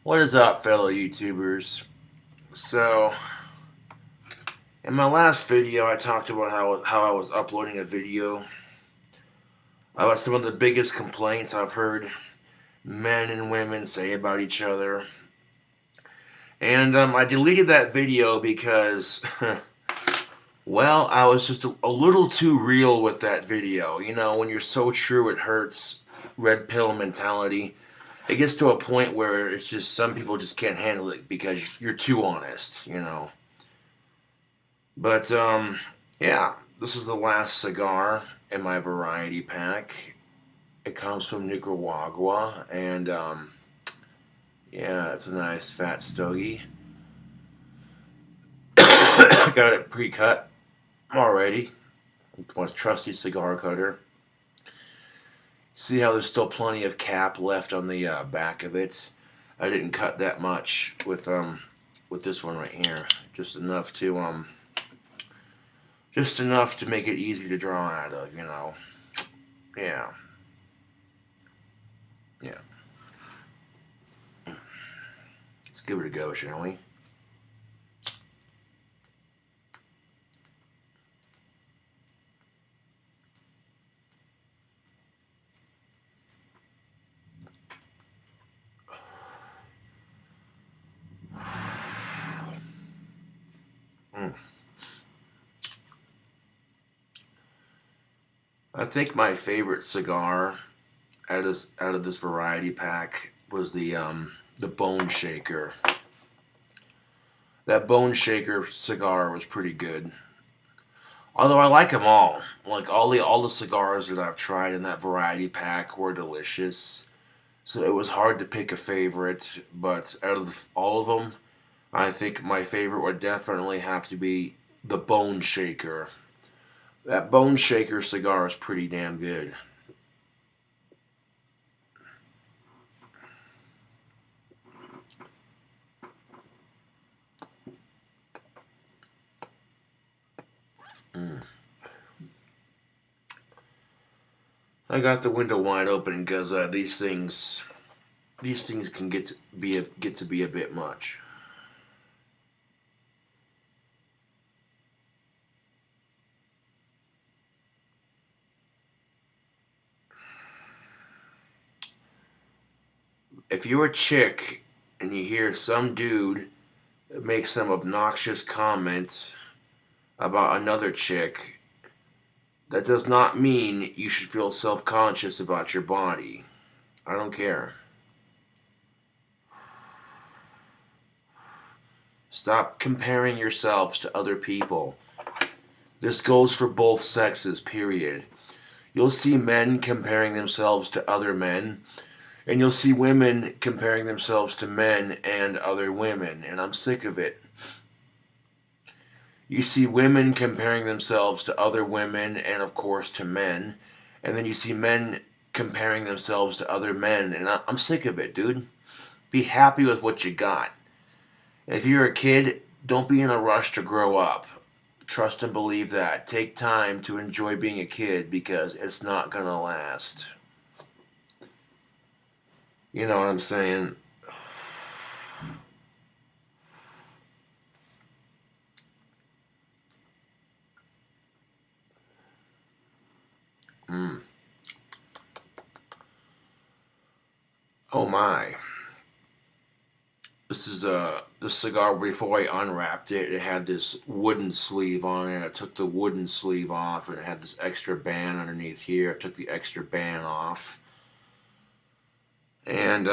What is up, fellow YouTubers? So, in my last video, I talked about how I was uploading a video about some of the biggest complaints I've heard men and women say about each other. And I deleted that video because, well, I was just a little too real with that video. You know, when you're so true it hurts, red pill mentality. It gets to a point where it's just some people just can't handle it because you're too honest, you know. But yeah, this is the last cigar in my variety pack. It comes from Nicaragua, and yeah, it's a nice fat stogie. Got it pre-cut already with my trusty cigar cutter. See how there's still plenty of cap left on the back of it. I didn't cut that much with this one right here, just enough to make it easy to draw out of, you know. Yeah. Yeah. Let's give it a go, shall we? Mm. I think my favorite cigar out of this variety pack was the Bone Shaker. That Bone Shaker cigar was pretty good. Although I like them all. Like all the cigars that I've tried in that variety pack were delicious. So it was hard to pick a favorite, but out of all of them, I think my favorite would definitely have to be the Bone Shaker. That Bone Shaker cigar is pretty damn good. Mm. I got the window wide open because these things can get to be a bit much. If you're a chick and you hear some dude make some obnoxious comments about another chick, that does not mean you should feel self-conscious about your body. I don't care. Stop comparing yourselves to other people. This goes for both sexes, period. You'll see men comparing themselves to other men, and you'll see women comparing themselves to men and other women, and I'm sick of it. You see women comparing themselves to other women and, of course, to men, and then you see men comparing themselves to other men, and I'm sick of it, dude. Be happy with what you got. If you're a kid, don't be in a rush to grow up. Trust and believe that. Take time to enjoy being a kid because it's not going to last. You know what I'm saying? Mm. Oh my. This is the cigar. Before I unwrapped it, it had this wooden sleeve on it. I took the wooden sleeve off, and it had this extra band underneath here. I took the extra band off, and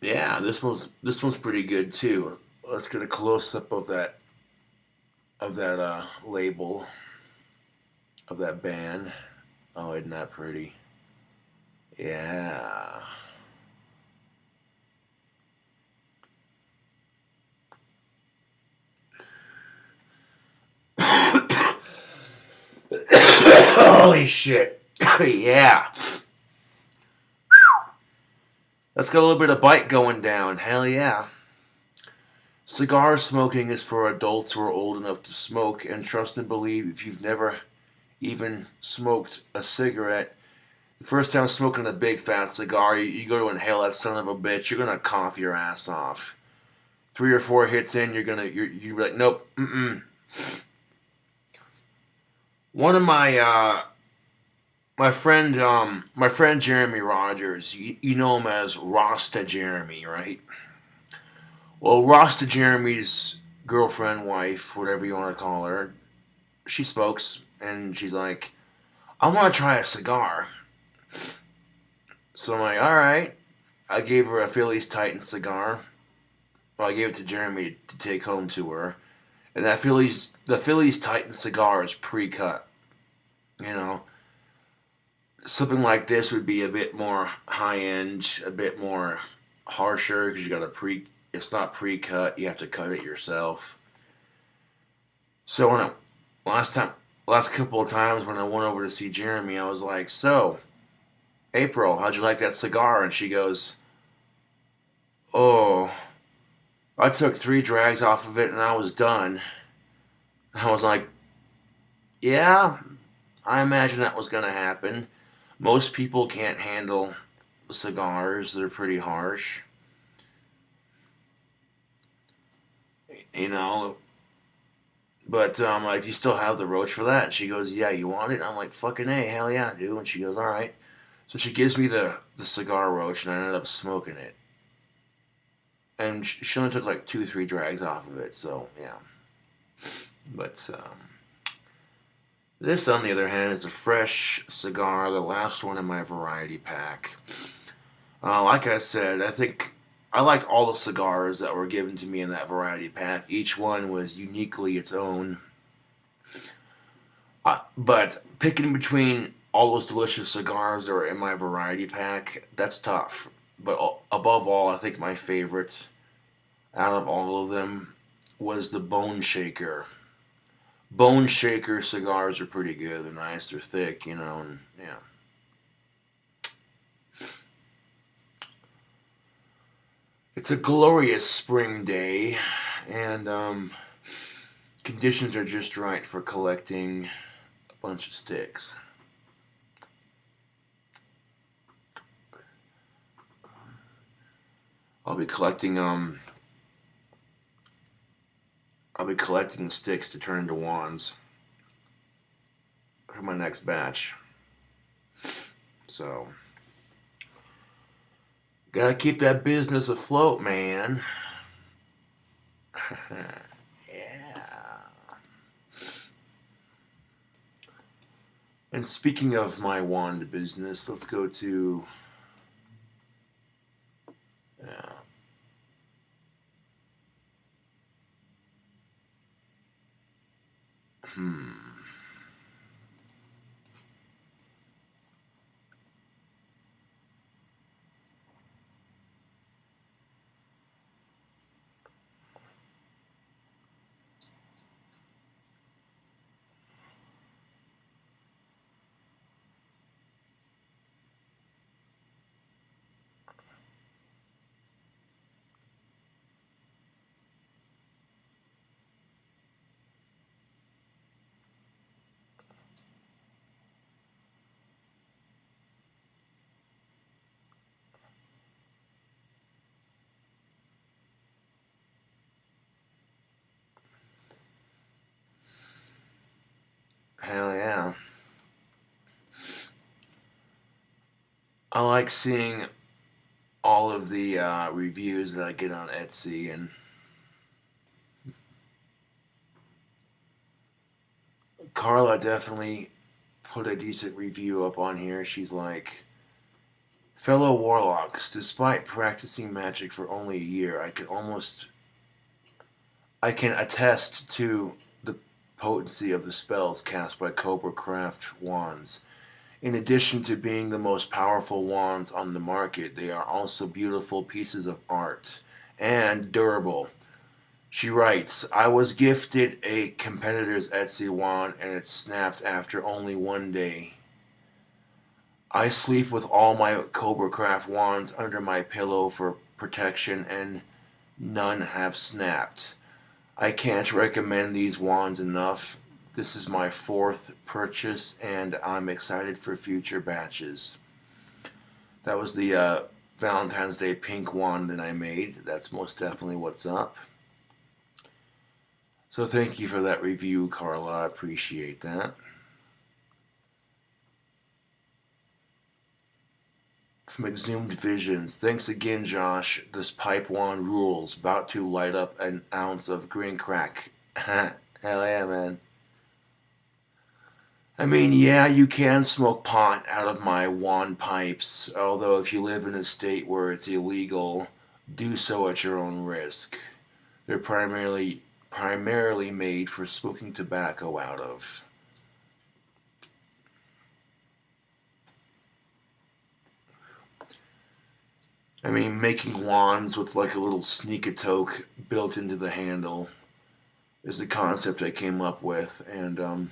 yeah, this one's pretty good too. Let's get a close up of that label of that band. Oh, isn't that pretty? Yeah. Holy shit. Yeah. Let's get a little bit of bite going down. Hell yeah. Cigar smoking is for adults who are old enough to smoke, and trust and believe if you've never even smoked a cigarette, The first time smoking a big fat cigar, you go to inhale that son of a bitch, you're gonna cough your ass off. 3 or 4 hits in, you're like, nope, mm-mm. One of my friend Jeremy Rogers, you know him as Rasta Jeremy, right? Well, Rasta Jeremy's girlfriend, wife, whatever you want to call her, she smokes, and she's like, I want to try a cigar. So I'm like, all right. I gave her a Phillies Titan cigar. Well, I gave it to Jeremy to take home to her. And the Phillies Titan cigar is pre-cut. You know, something like this would be a bit more high-end, a bit more harsher because it's not pre-cut. You have to cut it yourself. So last couple of times when I went over to see Jeremy, I was like, so, April, how'd you like that cigar? And she goes, oh, I took 3 drags off of it and I was done. I was like, yeah, I imagine that was going to happen. Most people can't handle cigars. They're pretty harsh. You know, but like, do you still have the roach for that? And she goes, yeah, you want it? And I'm like, fucking A, hell yeah, dude. And she goes, all right. So she gives me the cigar roach, and I ended up smoking it. And she only took like 2, 3 drags off of it, so yeah. But this, on the other hand, is a fresh cigar, the last one in my variety pack. Like I said, I think I liked all the cigars that were given to me in that variety pack. Each one was uniquely its own. But picking between all those delicious cigars that were in my variety pack, that's tough. But above all, I think my favorite out of all of them was the Bone Shaker. Bone Shaker cigars are pretty good. They're nice, they're thick, you know, and yeah. It's a glorious spring day, and conditions are just right for collecting a bunch of sticks. I'll be collecting sticks to turn into wands for my next batch. So, gotta keep that business afloat, man. Yeah. And speaking of my wand business, let's go to yeah. Hell yeah. I like seeing all of the reviews that I get on Etsy, and Carla definitely put a decent review up on here. She's like, fellow warlocks, despite practicing magic for only a year, I can attest to the potency of the spells cast by Cobra Craft wands. In addition to being the most powerful wands on the market, they are also beautiful pieces of art and durable. She writes, I was gifted a competitor's Etsy wand and it snapped after only 1 day. I sleep with all my Cobra Craft wands under my pillow for protection and none have snapped. I can't recommend these wands enough. This is my 4th purchase and I'm excited for future batches. That was the Valentine's Day pink wand that I made. That's most definitely what's up. So thank you for that review, Carla. I appreciate that. From Exhumed Visions. Thanks again, Josh. This pipe wand rules. About to light up an ounce of green crack. Hell yeah, man. I mean, yeah, you can smoke pot out of my wand pipes, although if you live in a state where it's illegal, do so at your own risk. They're primarily made for smoking tobacco out of. I mean, making wands with like a little sneak-a-toke built into the handle is a concept I came up with, and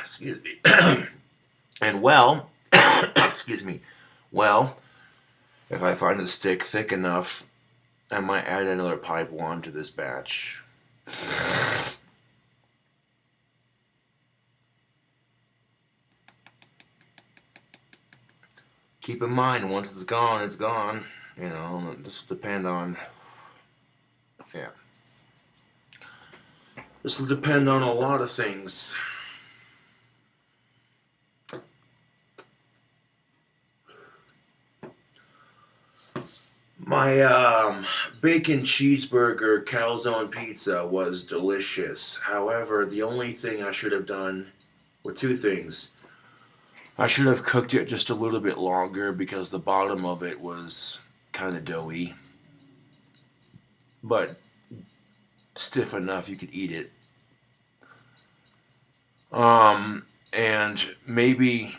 excuse me, and well, excuse me, well, if I find the stick thick enough, I might add another pipe wand to this batch. Keep in mind, once it's gone, it's gone. You know, this will depend on, yeah. This will depend on a lot of things. My bacon cheeseburger calzone pizza was delicious. However, the only thing I should have done were two things. I should have cooked it just a little bit longer because the bottom of it was kind of doughy, but stiff enough you could eat it. And maybe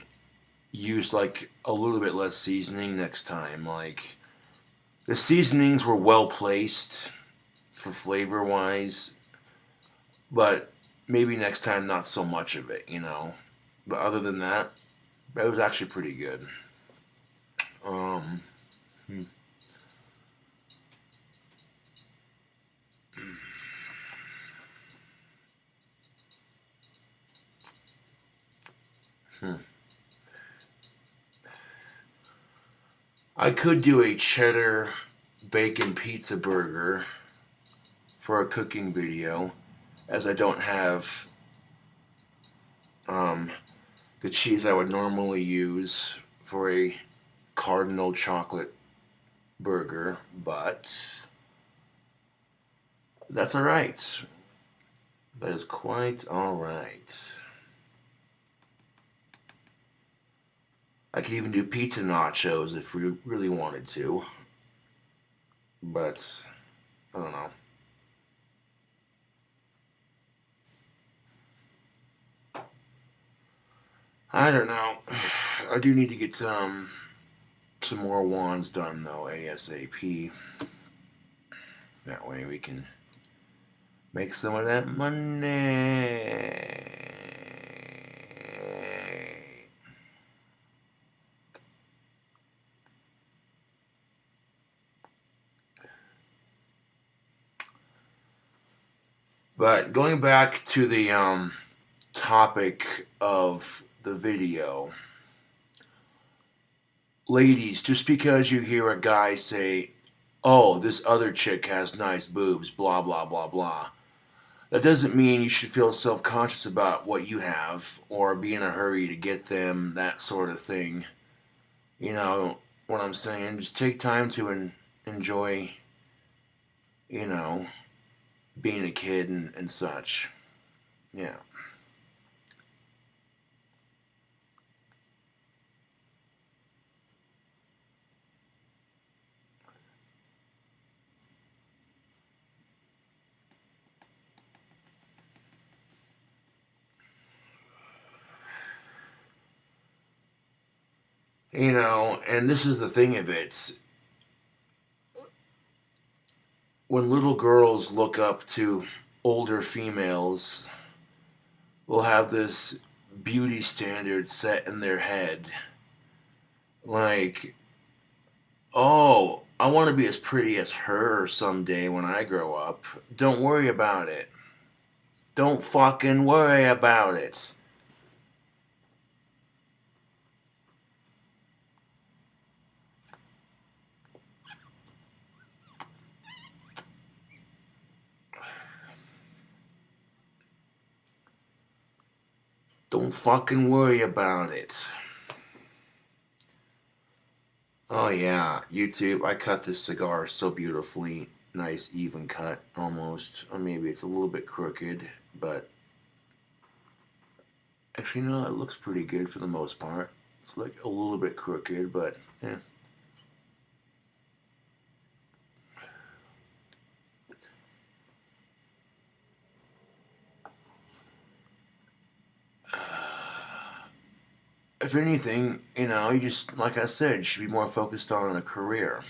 use like a little bit less seasoning next time. Like, the seasonings were well placed for flavor wise, but maybe next time not so much of it, you know. But other than that, it was actually pretty good. Um, hmm. Hmm. I could do a cheddar bacon pizza burger for a cooking video, as I don't have the cheese I would normally use for a cardinal chocolate burger, but that's alright. That is quite alright. I could even do pizza nachos if we really wanted to, but I don't know. I don't know. I do need to get some more wands done though, ASAP. That way we can make some of that money. But going back to the topic of the video, ladies, just because you hear a guy say, "Oh, this other chick has nice boobs," blah blah blah blah, that doesn't mean you should feel self-conscious about what you have or be in a hurry to get them, that sort of thing. You know what I'm saying? Just take time to enjoy, you know, being a kid and such. Yeah. You know, and this is the thing of it. When little girls look up to older females, they'll have this beauty standard set in their head. Like, oh, I want to be as pretty as her someday when I grow up. Don't worry about it. Don't fucking worry about it. Don't fucking worry about it. Oh yeah, YouTube, I cut this cigar so beautifully. Nice even cut, almost. Or maybe it's a little bit crooked, but actually no, it looks pretty good for the most part. It's like a little bit crooked, but yeah. If anything, you just, like I said, should be more focused on a career.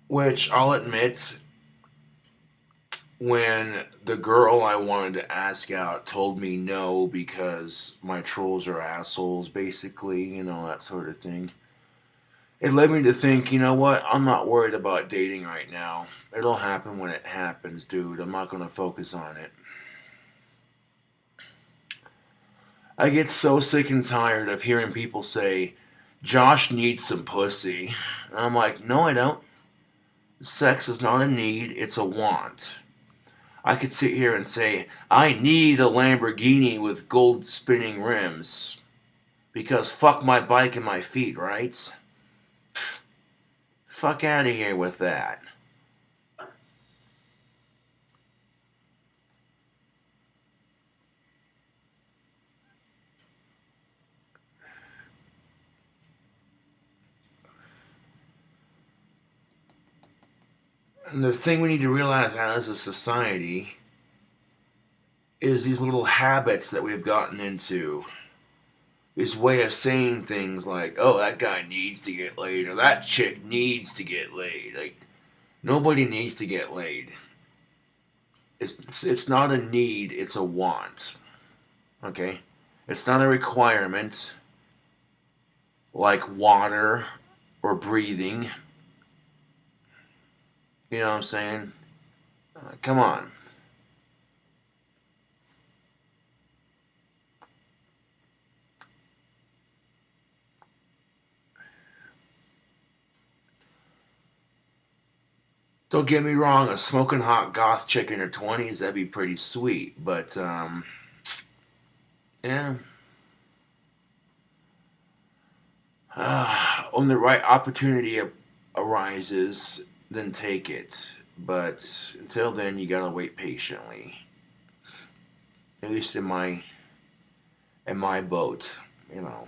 Which, I'll admit, when the girl I wanted to ask out told me no because my trolls are assholes, basically, that sort of thing, it led me to think, you know what, I'm not worried about dating right now. It'll happen when it happens, dude. I'm not going to focus on it. I get so sick and tired of hearing people say, Josh needs some pussy. And I'm like, no, I don't. Sex is not a need, it's a want. I could sit here and say, I need a Lamborghini with gold spinning rims. Because fuck my bike and my feet, right? Pfft, fuck out of here with that. And the thing we need to realize as a society is these little habits that we've gotten into. This way of saying things like, oh, that guy needs to get laid, or that chick needs to get laid. Like, nobody needs to get laid. It's not a need, it's a want. Okay? It's not a requirement like water or breathing. You know what I'm saying? Come on. Don't get me wrong, a smoking hot goth chick in her 20s, that'd be pretty sweet. But, yeah. When the right opportunity arises, then take it. But until then, you gotta wait patiently. At least in my boat, you know.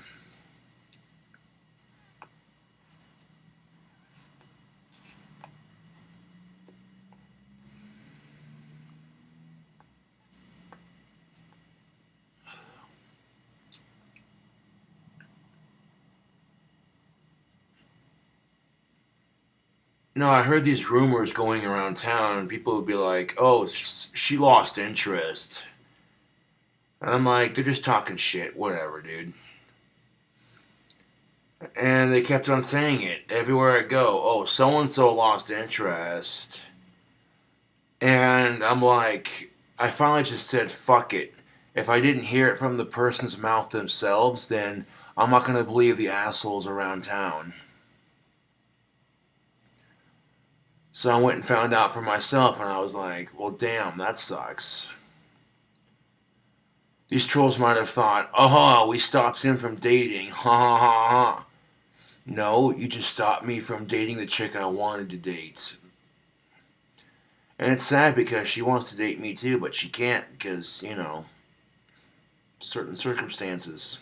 I heard these rumors going around town, and people would be like, "Oh, she lost interest," and I'm like, "They're just talking shit, whatever, dude." And they kept on saying it everywhere I go. Oh, so and so lost interest, and I'm like, I finally just said, "Fuck it." If I didn't hear it from the person's mouth themselves, then I'm not gonna believe the assholes around town. So I went and found out for myself, and I was like, well, damn, that sucks. These trolls might have thought, oh, we stopped him from dating. Ha ha ha ha. No, you just stopped me from dating the chick I wanted to date. And it's sad because she wants to date me too, but she can't because, certain circumstances.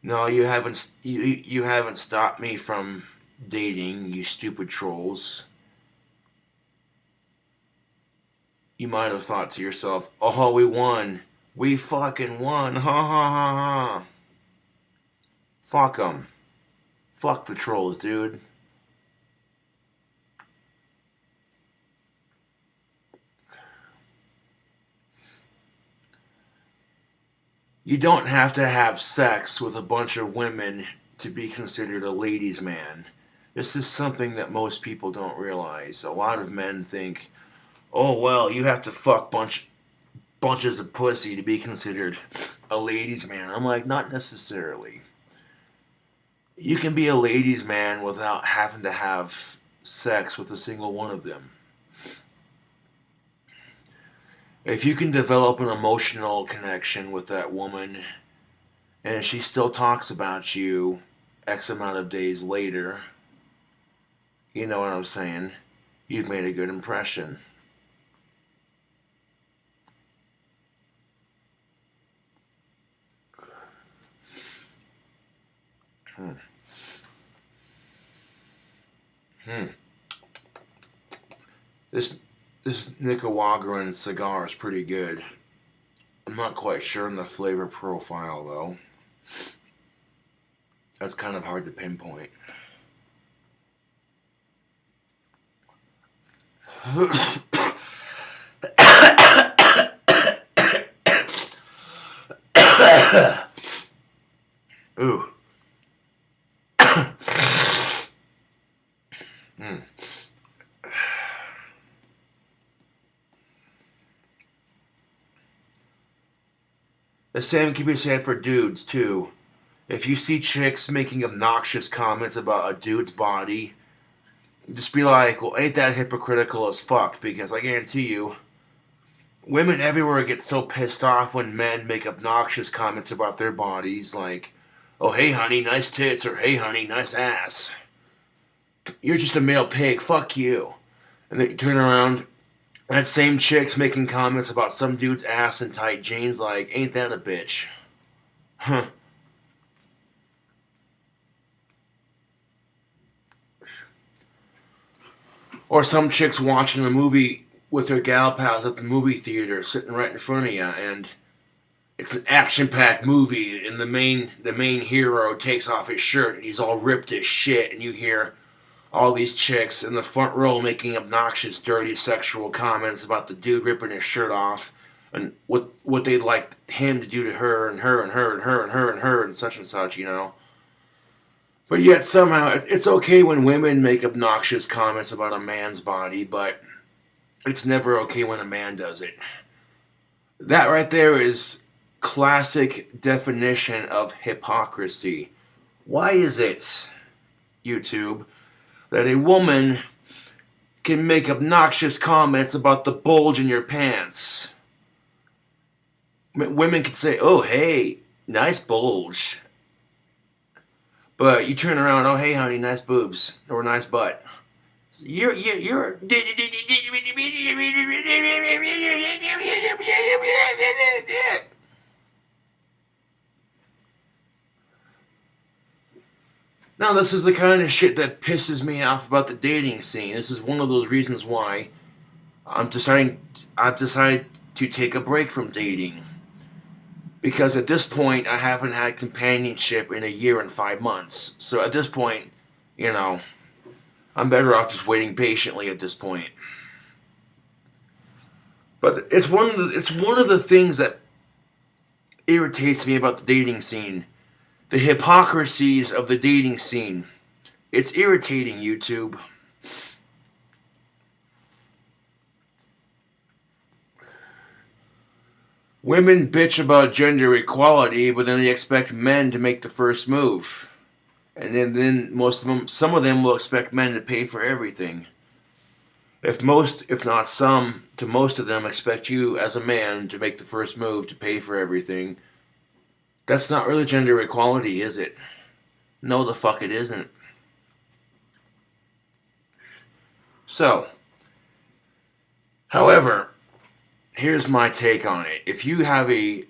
No, you haven't stopped me from dating, you stupid trolls. You might have thought to yourself, oh, we won. We fucking won. Ha ha ha ha. Fuck them. Fuck the trolls, dude. You don't have to have sex with a bunch of women to be considered a ladies' man. This is something that most people don't realize. A lot of men think, oh, well, you have to fuck bunches of pussy to be considered a ladies' man. I'm like, not necessarily. You can be a ladies' man without having to have sex with a single one of them. If you can develop an emotional connection with that woman and she still talks about you X amount of days later, you know what I'm saying? You've made a good impression. Hmm. Hmm. This Nicaraguan cigar is pretty good. I'm not quite sure on the flavor profile though. That's kind of hard to pinpoint. Ooh. Mm. The same can be said for dudes, too. If you see chicks making obnoxious comments about a dude's body, just be like, well, ain't that hypocritical as fuck? Because I guarantee you, women everywhere get so pissed off when men make obnoxious comments about their bodies, like, oh, hey, honey, nice tits, or hey, honey, nice ass. You're just a male pig, fuck you. And then you turn around, that same chick's making comments about some dude's ass and tight jeans, like, ain't that a bitch? Huh. Or some chick's watching a movie with her gal pals at the movie theater, sitting right in front of you, and it's an action-packed movie, and the main hero takes off his shirt, and he's all ripped as shit, and you hear all these chicks in the front row making obnoxious, dirty, sexual comments about the dude ripping his shirt off, and what they'd like him to do to her, and her, and her, and her, and her, and her, and such, you know. But yet somehow it's okay when women make obnoxious comments about a man's body, but it's never okay when a man does it. That right there is classic definition of hypocrisy. Why is it, YouTube, that a woman can make obnoxious comments about the bulge in your pants? Women can say, oh, hey, nice bulge. But you turn around, oh, hey, honey, nice boobs, or nice butt. You're. Now, this is the kind of shit that pisses me off about the dating scene. This is one of those reasons why I've decided to take a break from dating. Because at this point, I haven't had companionship in a year and 5 months. So at this point, you know, I'm better off just waiting patiently at this point. But it's one of the things that irritates me about the dating scene. The hypocrisies of the dating scene. It's irritating, YouTube. Women bitch about gender equality, but then they expect men to make the first move. And then some of them will expect men to pay for everything. If not some, to most of them expect you as a man to make the first move to pay for everything. That's not really gender equality, is it? No, the fuck it isn't. So, however, here's my take on it. If you have a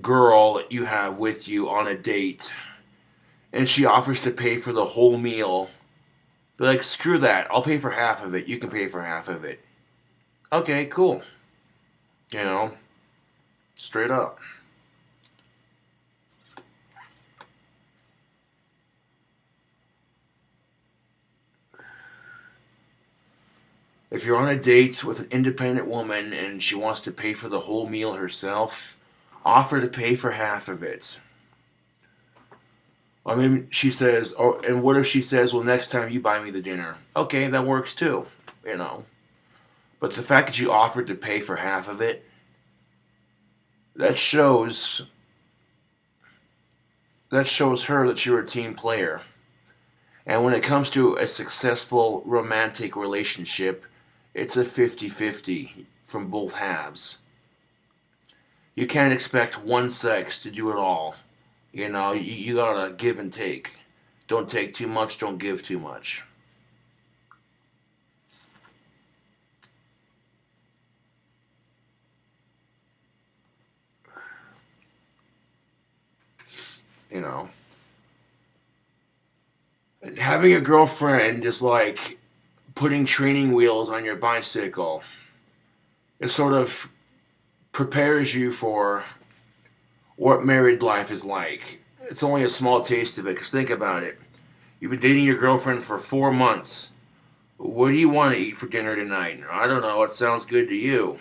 girl that you have with you on a date, and she offers to pay for the whole meal, be like, screw that. I'll pay for half of it. You can pay for half of it. Okay, cool. You know, straight up. If you're on a date with an independent woman and she wants to pay for the whole meal herself, offer to pay for half of it. I mean, she says, oh, and what if she says, well, next time you buy me the dinner? Okay, that works too, you know. But the fact that you offered to pay for half of it, that shows her that you're a team player. And when it comes to a successful romantic relationship, it's a 50-50 from both halves. You can't expect one sex to do it all. You know, you gotta give and take. Don't take too much, don't give too much. You know, having a girlfriend is like putting training wheels on your bicycle. It sort of prepares you for what married life is like. It's only a small taste of it, because think about it. You've been dating your girlfriend for 4 months. What do you want to eat for dinner tonight? I don't know. What sounds good to you?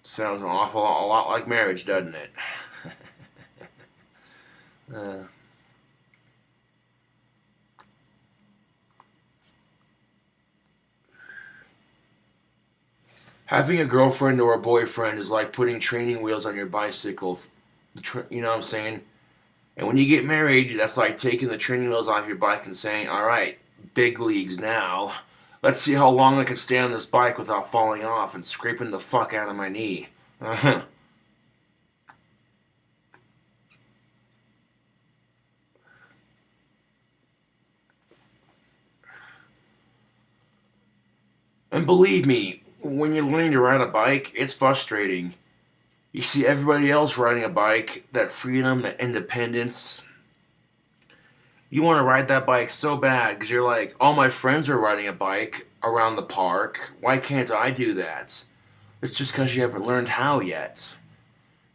Sounds an awful a lot like marriage, doesn't it? uh, Having a girlfriend or a boyfriend is like putting training wheels on your bicycle. You know what I'm saying? And when you get married, that's like taking the training wheels off your bike and saying, all right, big leagues now. Let's see how long I can stay on this bike without falling off and scraping the fuck out of my knee. And believe me, when you're learning to ride a bike, it's frustrating. You see everybody else riding a bike, that freedom, that independence. You want to ride that bike so bad because you're like, all my friends are riding a bike around the park. Why can't I do that? It's just because you haven't learned how yet.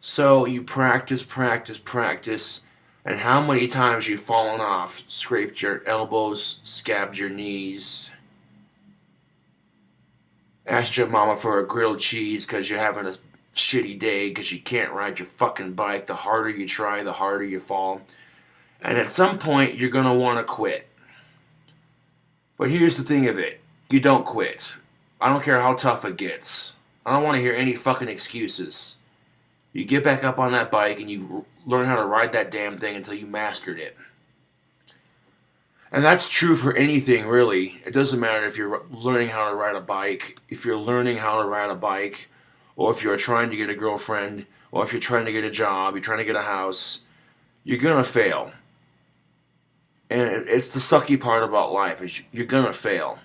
So you practice, practice, practice, and how many times you've fallen off, scraped your elbows, scabbed your knees, asked your mama for a grilled cheese because you're having a shitty day because you can't ride your fucking bike. The harder you try, the harder you fall. And at some point, you're going to want to quit. But here's the thing of it. You don't quit. I don't care how tough it gets. I don't want to hear any fucking excuses. You get back up on that bike and you learn how to ride that damn thing until you mastered it. And that's true for anything, really. It doesn't matter if you're learning how to ride a bike, if you're learning how to ride a bike, or if you're trying to get a girlfriend, or if you're trying to get a job, you're trying to get a house. You're going to fail. And it's the sucky part about life, is you're going to fail.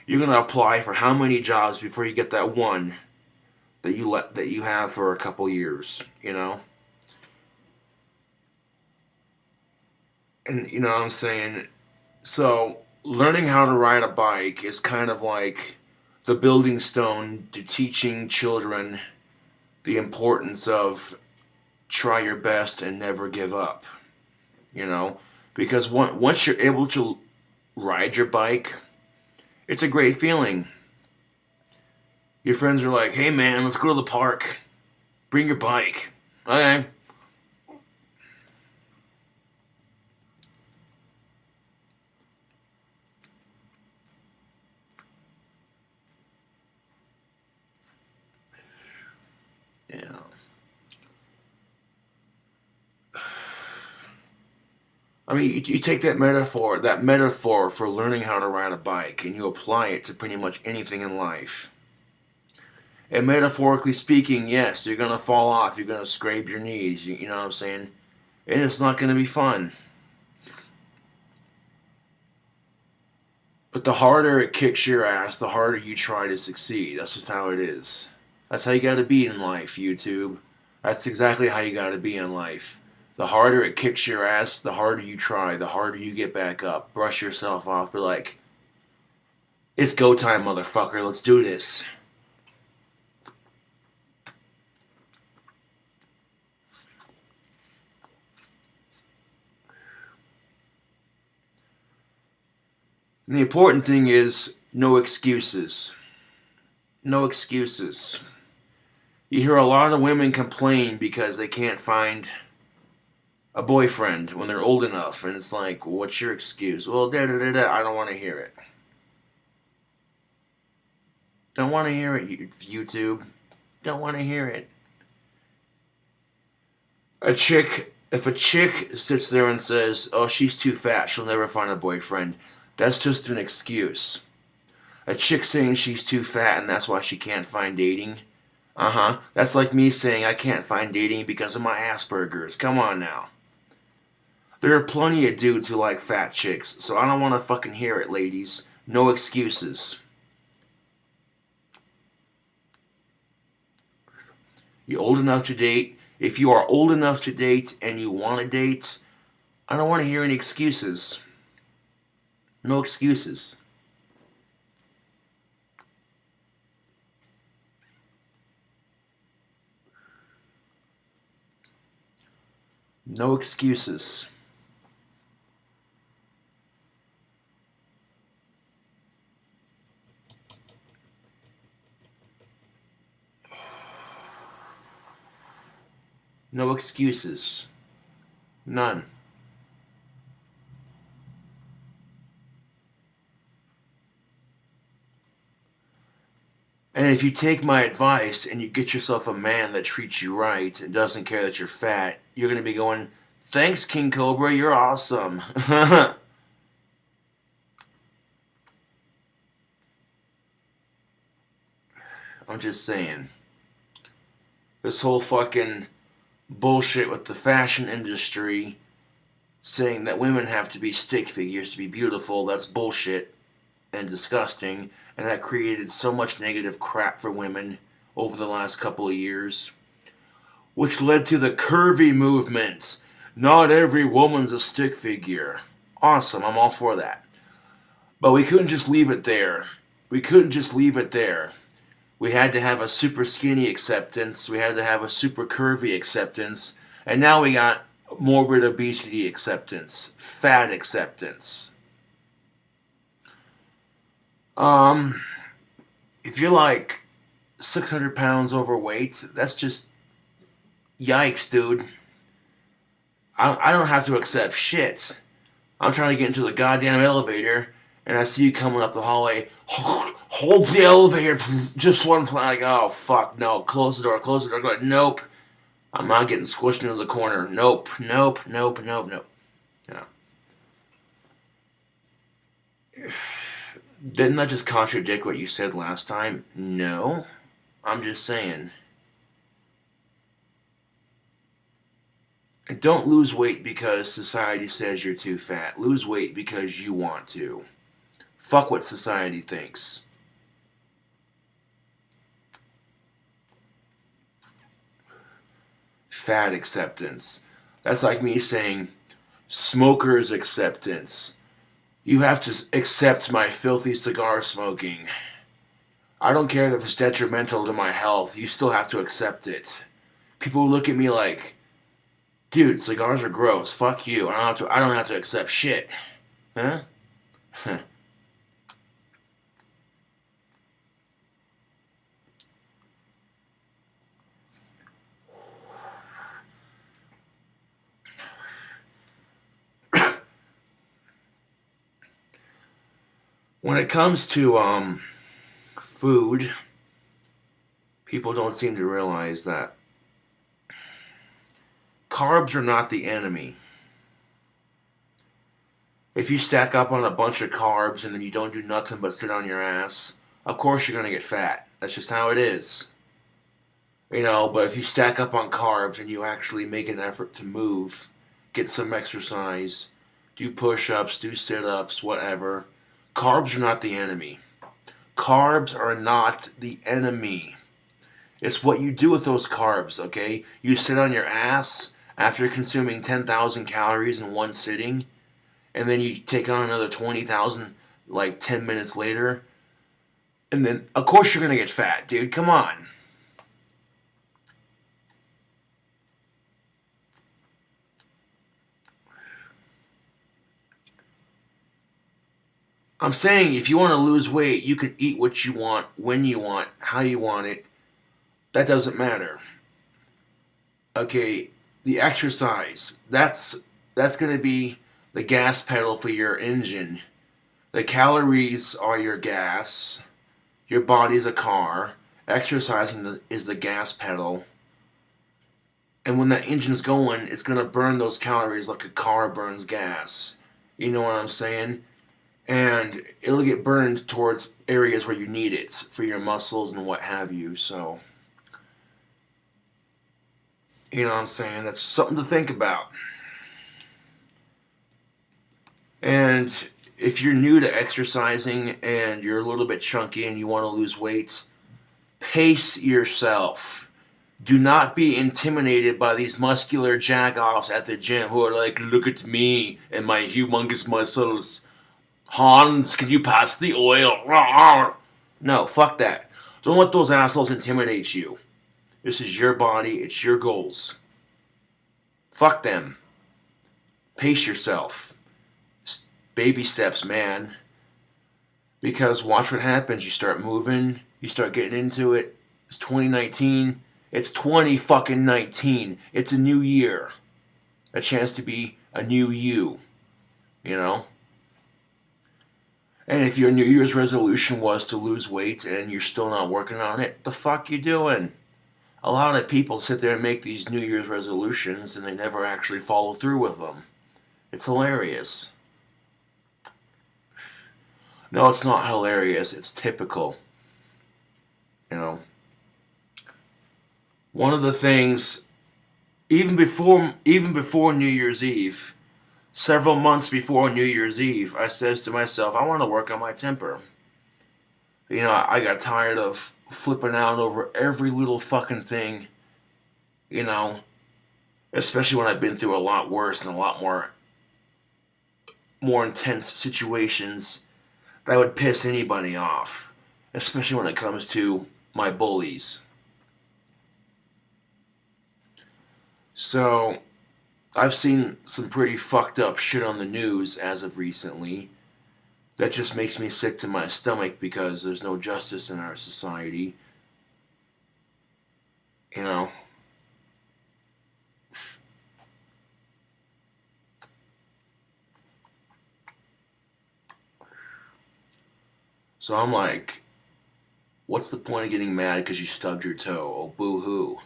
You're going to apply for how many jobs before you get that one that you have for a couple years, you know? And you know what I'm saying? So, learning how to ride a bike is kind of like the building stone to teaching children the importance of try your best and never give up, you know? Because once you're able to ride your bike, it's a great feeling. Your friends are like, hey man, let's go to the park. Bring your bike. Okay. Yeah. I mean, you take that metaphor for learning how to ride a bike, and you apply it to pretty much anything in life. And metaphorically speaking, yes, you're going to fall off. You're going to scrape your knees. You know what I'm saying? And it's not going to be fun. But the harder it kicks your ass, the harder you try to succeed. That's just how it is. That's how you got to be in life, YouTube. That's exactly how you got to be in life. The harder it kicks your ass, the harder you try, the harder you get back up. Brush yourself off. Be like, it's go time, motherfucker. Let's do this. And the important thing is no excuses. No excuses. You hear a lot of women complain because they can't find a boyfriend when they're old enough. And it's like, what's your excuse? Well, da da da da. I don't want to hear it. Don't want to hear it, YouTube. Don't want to hear it. A chick If a chick sits there and says, oh, she's too fat, she'll never find a boyfriend, that's just an excuse. A chick saying she's too fat and that's why she can't find dating. That's like me saying I can't find dating because of my Asperger's. Come on now. There are plenty of dudes who like fat chicks, so I don't want to fucking hear it, ladies. No excuses. You're old enough to date. If you are old enough to date and you want to date, I don't want to hear any excuses. No excuses. No excuses. No excuses. None. And if you take my advice and you get yourself a man that treats you right and doesn't care that you're fat, you're going to be going, thanks, King Cobra, you're awesome. I'm just saying. This whole fucking bullshit with the fashion industry saying that women have to be stick figures to be beautiful, that's bullshit and disgusting, and that created so much negative crap for women over the last couple of years, which led to the curvy movement. Not every woman's a stick figure. Awesome, I'm all for that. But we couldn't just leave it there. We couldn't just leave it there. We had to have a super skinny acceptance. We had to have a super curvy acceptance. And now we got morbid obesity acceptance. Fat acceptance. If you're like 600 pounds overweight, that's just yikes, dude. I don't have to accept shit. I'm trying to get into the goddamn elevator, and I see you coming up the hallway. Hold the elevator for just one flag. Like, oh, fuck, no. Close the door, close the door. Like, nope. I'm not getting squished into the corner. Nope, nope, nope, nope, nope. Yeah. Didn't that just contradict what you said last time? No. I'm just saying. Don't lose weight because society says you're too fat. Lose weight because you want to. Fuck what society thinks. Fat acceptance. That's like me saying smoker's acceptance. You have to accept my filthy cigar smoking. I don't care if it's detrimental to my health. You still have to accept it. People look at me like, dude, cigars are gross. Fuck you. I don't have to accept shit. Huh? When it comes to food, people don't seem to realize that carbs are not the enemy. If you stack up on a bunch of carbs and then you don't do nothing but sit on your ass, of course you're going to get fat. That's just how it is. You know, but if you stack up on carbs and you actually make an effort to move, get some exercise, do push-ups, do sit-ups, whatever, carbs are not the enemy. Carbs are not the enemy. It's what you do with those carbs, okay? You sit on your ass after consuming 10,000 calories in one sitting, and then you take on another 20,000 like 10 minutes later, and then, of course you're going to get fat, dude. Come on. I'm saying if you want to lose weight, you can eat what you want, when you want, how you want it. That doesn't matter. Okay, the exercise, that's going to be the gas pedal for your engine. The calories are your gas. Your body's a car. Exercising is the gas pedal. And when that engine's going, it's going to burn those calories like a car burns gas. You know what I'm saying? And it'll get burned towards areas where you need it for your muscles and what have you. So, you know what I'm saying? That's something to think about. And if you're new to exercising and you're a little bit chunky and you want to lose weight, pace yourself. Do not be intimidated by these muscular jack-offs at the gym who are like, look at me and my humongous muscles. Hans, can you pass the oil? No, fuck that. Don't let those assholes intimidate you. This is your body. It's your goals. Fuck them. Pace yourself. Baby steps, man. Because watch what happens. You start moving. You start getting into it. It's 2019. It's 20 fucking 19. It's a new year. A chance to be a new you. You know? And if your New Year's resolution was to lose weight and you're still not working on it, the fuck you doing? A lot of people sit there and make these New Year's resolutions and they never actually follow through with them. It's hilarious. No, it's not hilarious. It's typical. You know. One of the things, even before New Year's Eve, several months before New Year's Eve, I says to myself, I want to work on my temper. You know, I got tired of flipping out over every little fucking thing. You know, especially when I've been through a lot worse and a lot more intense situations that would piss anybody off, especially when it comes to my bullies. So, I've seen some pretty fucked up shit on the news as of recently. That just makes me sick to my stomach because there's no justice in our society. You know. So I'm like, what's the point of getting mad because you stubbed your toe? Oh, boo-hoo.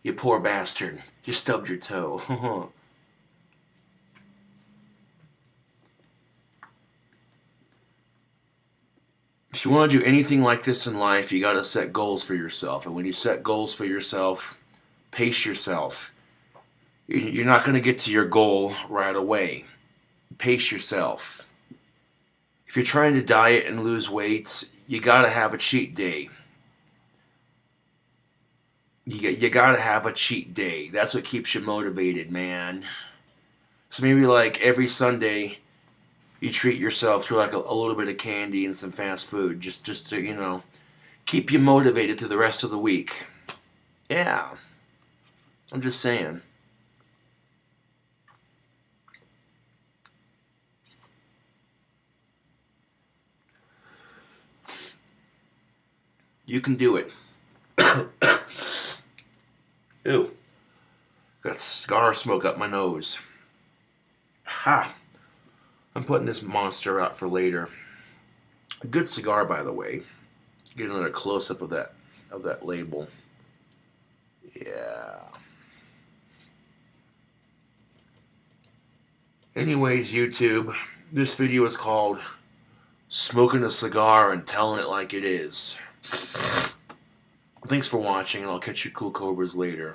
You poor bastard. You stubbed your toe. If you want to do anything like this in life, you got to set goals for yourself. And when you set goals for yourself, pace yourself. You're not going to get to your goal right away. Pace yourself. If you're trying to diet and lose weight, you got to have a cheat day. You got to have a cheat day. That's what keeps you motivated, man. So maybe like every Sunday, you treat yourself to like a little bit of candy and some fast food, just to, you know, keep you motivated through the rest of the week. Yeah, I'm just saying. You can do it. Ew. Got cigar smoke up my nose. Ha! I'm putting this monster out for later. A good cigar, by the way. Get another close-up of that label. Yeah. Anyways, YouTube, this video is called Smoking a Cigar and Telling It Like It Is. Thanks for watching, and I'll catch you cool cobras later.